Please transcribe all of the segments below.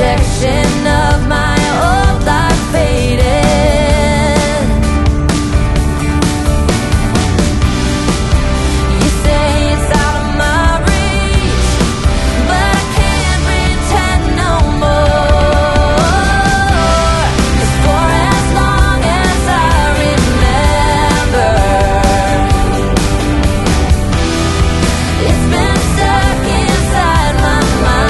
projection of my old life faded. You say it's out of my reach, but I can't pretend no more. 'Cause for as long as I remember, it's been stuck inside my mind.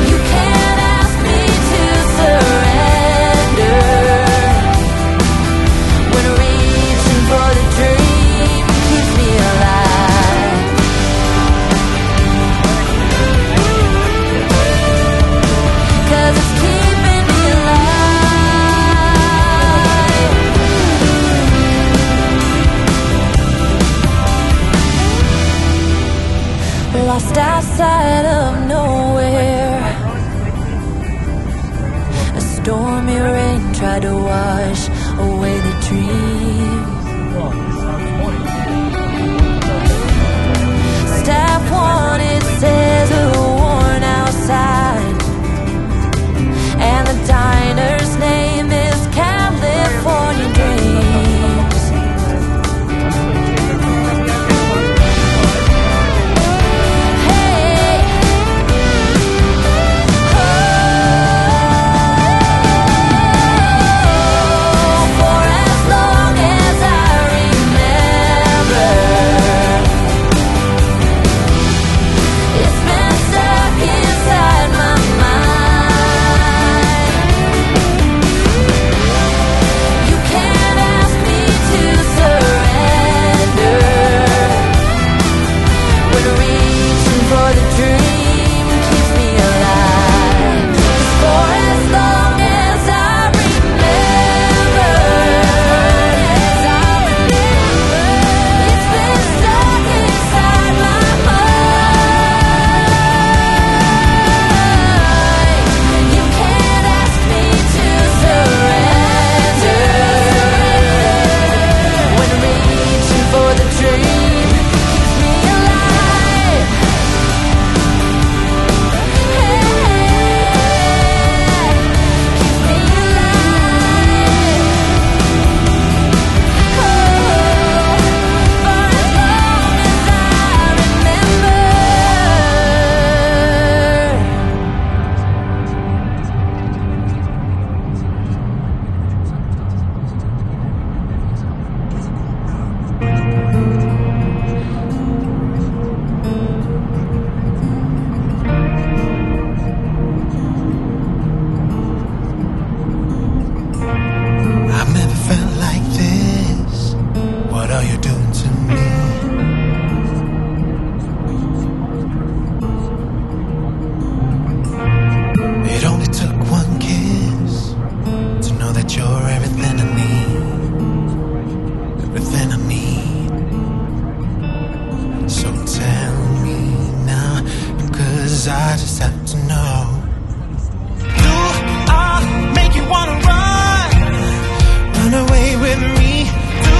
You can't ask me to surrender when reaching for the dream keeps me alive. 'Cause it's keeping me alive. Lost outside of nowhere, a stormy rain tried to wash away the dream. Staff wanted says a worn outside, and the diner's name is California Dreams. Hey, for as long as I remember, it's been stuck inside my mind. You can't ask me to surrender when reaching for the dream keeps me alive. For as long as I remember, it's been stuck inside my mind. You can't ask me to surrender when reaching for the dream keeps me alive. Keeps me alive. For as long as I remember. I've never felt like this. What are you doing to me? It only took one kiss to know that you're everything I need. Everything I need. So tell me now, because I just have to know. Do I make you wanna run? Run away with me. Do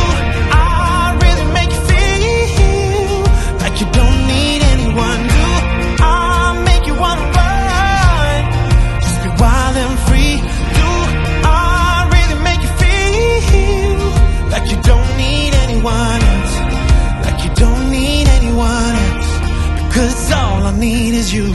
I really make you feel like you don't need anyone? Do I make you wanna run? Just be wild and free. Do I really make you feel like you don't need anyone else? Like you don't need anyone else? Because all I need is you.